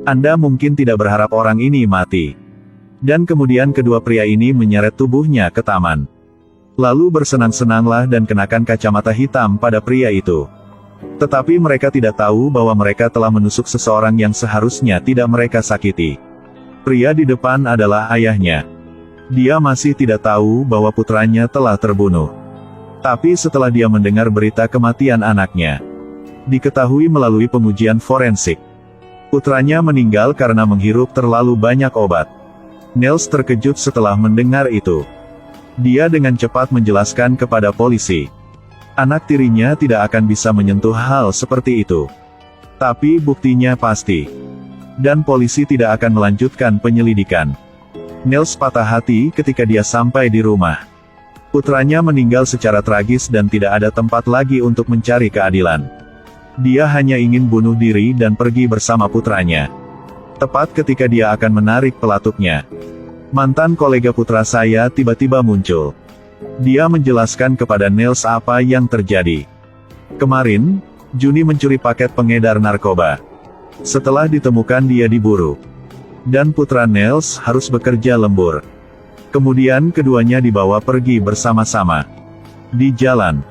Anda mungkin tidak berharap orang ini mati. Dan kemudian kedua pria ini menyeret tubuhnya ke taman. Lalu bersenang-senanglah dan kenakan kacamata hitam pada pria itu. Tetapi mereka tidak tahu bahwa mereka telah menusuk seseorang yang seharusnya tidak mereka sakiti. Pria di depan adalah ayahnya. Dia masih tidak tahu bahwa putranya telah terbunuh. Tapi setelah dia mendengar berita kematian anaknya, diketahui melalui pengujian forensik, putranya meninggal karena menghirup terlalu banyak obat. Niels terkejut setelah mendengar itu. Dia dengan cepat menjelaskan kepada polisi. Anak tirinya tidak akan bisa menyentuh hal seperti itu. Tapi buktinya pasti. Dan polisi tidak akan melanjutkan penyelidikan. Niels patah hati ketika dia sampai di rumah. Putranya meninggal secara tragis dan tidak ada tempat lagi untuk mencari keadilan. Dia hanya ingin bunuh diri dan pergi bersama putranya. Tepat ketika dia akan menarik pelatupnya, mantan kolega putra saya tiba-tiba muncul. Dia menjelaskan kepada Niels apa yang terjadi. Kemarin, Juni mencuri paket pengedar narkoba. Setelah ditemukan dia diburu. Dan putra Niels harus bekerja lembur. Kemudian keduanya dibawa pergi bersama-sama. Di jalan,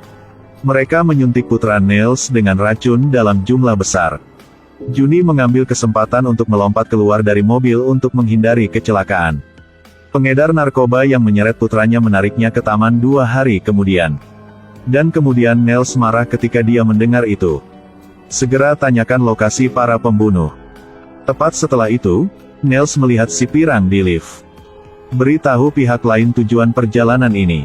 mereka menyuntik putra Niels dengan racun dalam jumlah besar. Juni mengambil kesempatan untuk melompat keluar dari mobil untuk menghindari kecelakaan. Pengedar narkoba yang menyeret putranya menariknya ke taman 2 hari kemudian. Dan kemudian Niels marah ketika dia mendengar itu. Segera tanyakan lokasi para pembunuh. Tepat setelah itu, Niels melihat si pirang di lift. Beritahu pihak lain tujuan perjalanan ini.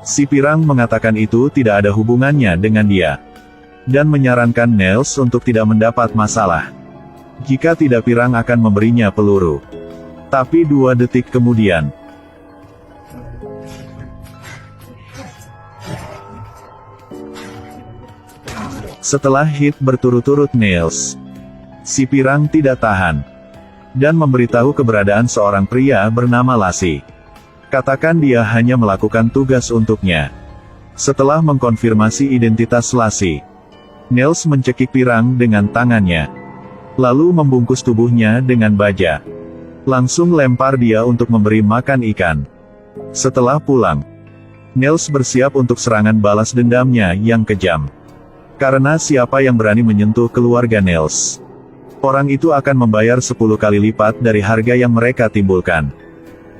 Si pirang mengatakan itu tidak ada hubungannya dengan dia. Dan menyarankan Niels untuk tidak mendapat masalah. Jika tidak, pirang akan memberinya peluru. Tapi 2 detik kemudian, setelah hit berturut-turut Niels, si pirang tidak tahan. Dan memberitahu keberadaan seorang pria bernama Lassie. Katakan dia hanya melakukan tugas untuknya. Setelah mengkonfirmasi identitas Lassie, Niels mencekik pirang dengan tangannya. Lalu membungkus tubuhnya dengan baja. Langsung lempar dia untuk memberi makan ikan. Setelah pulang, Niels bersiap untuk serangan balas dendamnya yang kejam. Karena siapa yang berani menyentuh keluarga Niels, orang itu akan membayar 10 kali lipat dari harga yang mereka timbulkan.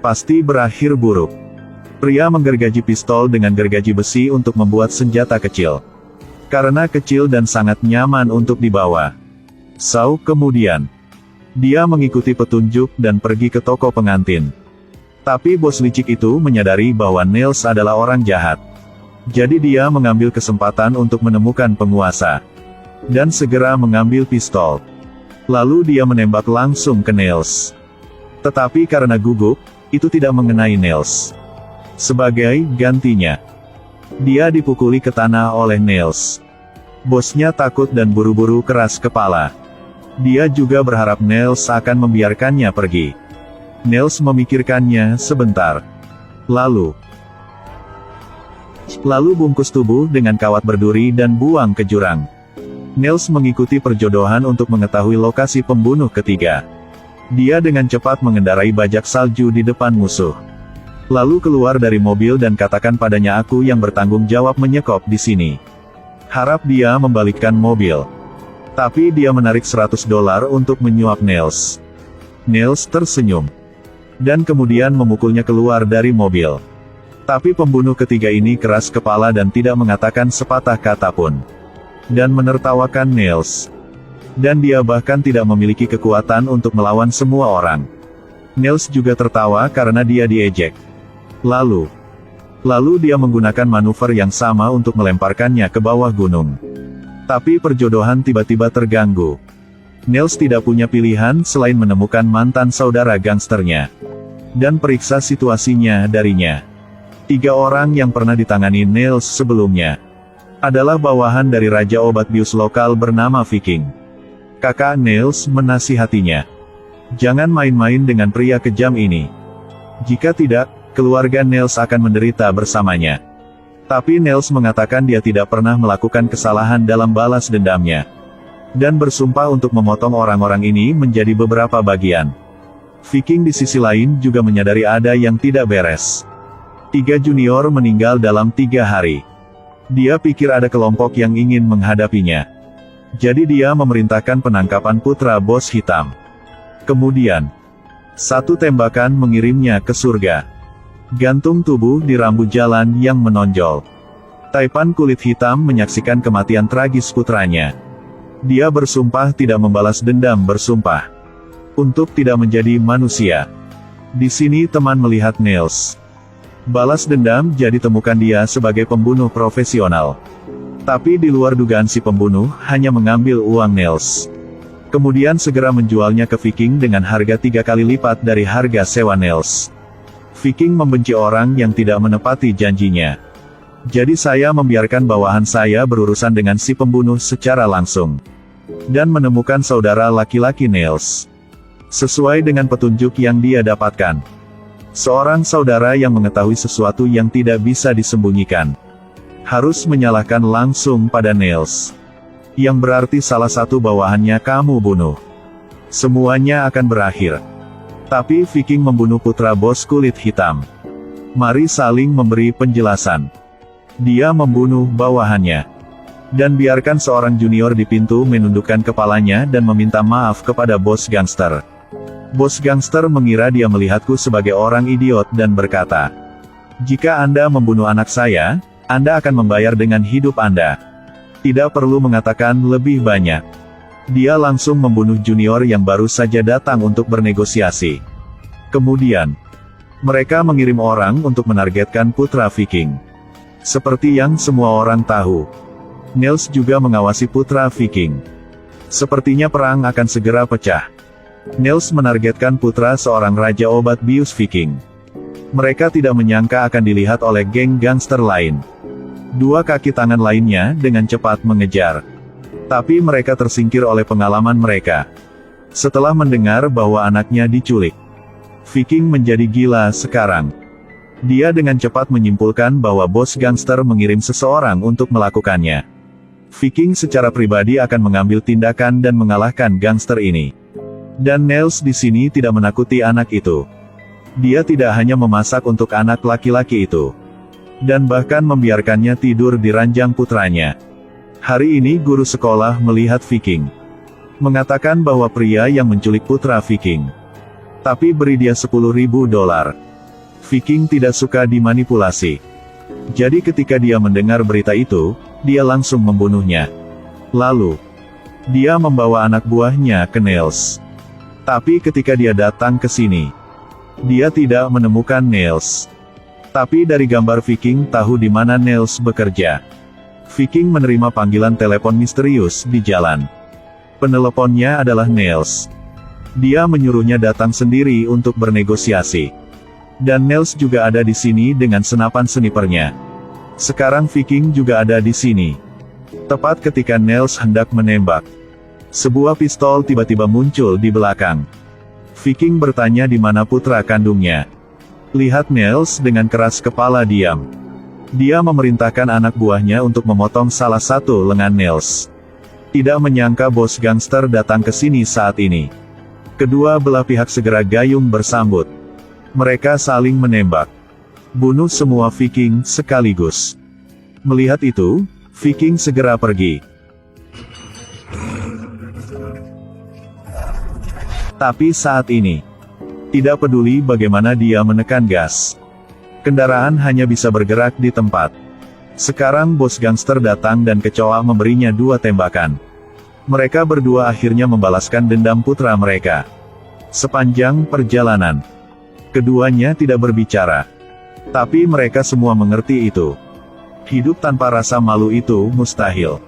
Pasti berakhir buruk. Pria menggergaji pistol dengan gergaji besi untuk membuat senjata kecil. Karena kecil dan sangat nyaman untuk dibawa. Kemudian, dia mengikuti petunjuk dan pergi ke toko pengantin. Tapi bos licik itu menyadari bahwa Niels adalah orang jahat. Jadi dia mengambil kesempatan untuk menemukan penguasa. Dan segera mengambil pistol. Lalu dia menembak langsung ke Niels. Tetapi karena gugup, itu tidak mengenai Niels. Sebagai gantinya, dia dipukuli ke tanah oleh Niels. Bosnya takut dan buru-buru keras kepala. Dia juga berharap Niels akan membiarkannya pergi. Niels memikirkannya sebentar. Lalu bungkus tubuh dengan kawat berduri dan buang ke jurang. Niels mengikuti perjodohan untuk mengetahui lokasi pembunuh ketiga. Dia dengan cepat mengendarai bajak salju di depan musuh. Lalu keluar dari mobil dan katakan padanya, aku yang bertanggung jawab menyekop di sini. Harap dia membalikkan mobil. Tapi dia menarik $100 untuk menyuap Niels. Niels tersenyum. Dan kemudian memukulnya keluar dari mobil. Tapi pembunuh ketiga ini keras kepala dan tidak mengatakan sepatah kata pun. Dan menertawakan Niels. Dan dia bahkan tidak memiliki kekuatan untuk melawan semua orang. Niels juga tertawa karena dia diejek. Lalu dia menggunakan manuver yang sama untuk melemparkannya ke bawah gunung. Tapi perjodohan tiba-tiba terganggu. Niels tidak punya pilihan selain menemukan mantan saudara gangsternya. Dan periksa situasinya darinya. 3 orang yang pernah ditangani Niels sebelumnya adalah bawahan dari raja obat bius lokal bernama Viking. Kakak Niels menasihatinya. Jangan main-main dengan pria kejam ini. Jika tidak, keluarga Niels akan menderita bersamanya. Tapi Niels mengatakan dia tidak pernah melakukan kesalahan dalam balas dendamnya. dan bersumpah untuk memotong orang-orang ini menjadi beberapa bagian. Viking di sisi lain juga menyadari ada yang tidak beres. 3 junior meninggal dalam 3 hari. Dia pikir ada kelompok yang ingin menghadapinya. Jadi dia memerintahkan penangkapan putra bos hitam. Kemudian, satu tembakan mengirimnya ke surga. Gantung tubuh di rambut jalan yang menonjol. Taipan kulit hitam menyaksikan kematian tragis putranya. Dia bersumpah tidak membalas dendam, bersumpah untuk tidak menjadi manusia. Di sini teman melihat Niels balas dendam, jadi temukan dia sebagai pembunuh profesional. Tapi di luar dugaan si pembunuh hanya mengambil uang Niels. Kemudian segera menjualnya ke Viking dengan harga 3 kali lipat dari harga sewa Niels. Viking membenci orang yang tidak menepati janjinya. Jadi saya membiarkan bawahan saya berurusan dengan si pembunuh secara langsung. Dan menemukan saudara laki-laki Niels. Sesuai dengan petunjuk yang dia dapatkan. Seorang saudara yang mengetahui sesuatu yang tidak bisa disembunyikan. Harus menyalahkan langsung pada Niels. Yang berarti salah satu bawahannya kamu bunuh. Semuanya akan berakhir. Tapi Viking membunuh putra bos kulit hitam. Mari saling memberi penjelasan. Dia membunuh bawahannya. Dan biarkan seorang junior di pintu menundukkan kepalanya dan meminta maaf kepada bos gangster. Bos gangster mengira dia melihatku sebagai orang idiot dan berkata, "Jika Anda membunuh anak saya, Anda akan membayar dengan hidup Anda. Tidak perlu mengatakan lebih banyak." Dia langsung membunuh junior yang baru saja datang untuk bernegosiasi. Kemudian, mereka mengirim orang untuk menargetkan putra Viking. Seperti yang semua orang tahu, Niels juga mengawasi putra Viking. Sepertinya perang akan segera pecah. Niels menargetkan putra seorang raja obat bius Viking. Mereka tidak menyangka akan dilihat oleh geng gangster lain. 2 kaki tangan lainnya dengan cepat mengejar. Tapi mereka tersingkir oleh pengalaman mereka. Setelah mendengar bahwa anaknya diculik, Viking menjadi gila sekarang. Dia dengan cepat menyimpulkan bahwa bos gangster mengirim seseorang untuk melakukannya. Viking secara pribadi akan mengambil tindakan dan mengalahkan gangster ini. Dan Niels di sini tidak menakuti anak itu. Dia tidak hanya memasak untuk anak laki-laki itu, dan bahkan membiarkannya tidur di ranjang putranya. Hari ini guru sekolah melihat Viking, mengatakan bahwa pria yang menculik putra Viking. Tapi beri dia $10.000. Viking tidak suka dimanipulasi. Jadi ketika dia mendengar berita itu, dia langsung membunuhnya. Lalu, dia membawa anak buahnya ke Niels. Tapi ketika dia datang ke sini, dia tidak menemukan Niels. Tapi dari gambar Viking tahu di mana Niels bekerja. Viking menerima panggilan telepon misterius di jalan. Peneleponnya adalah Niels. Dia menyuruhnya datang sendiri untuk bernegosiasi. Dan Niels juga ada di sini dengan senapan snipernya. Sekarang Viking juga ada di sini. Tepat ketika Niels hendak menembak, sebuah pistol tiba-tiba muncul di belakang. Viking bertanya di mana putra kandungnya. Lihat Niels dengan keras kepala diam. Dia memerintahkan anak buahnya untuk memotong salah satu lengan Niels. Tidak menyangka bos gangster datang ke sini saat ini. Kedua belah pihak segera gayung bersambut. Mereka saling menembak. Bunuh semua Viking sekaligus. Melihat itu, Viking segera pergi. Tapi saat ini, tidak peduli bagaimana dia menekan gas, kendaraan hanya bisa bergerak di tempat. Sekarang bos gangster datang dan kecoa memberinya 2 tembakan. Mereka berdua akhirnya membalaskan dendam putra mereka. Sepanjang perjalanan, keduanya tidak berbicara. Tapi mereka semua mengerti itu. Hidup tanpa rasa malu itu mustahil.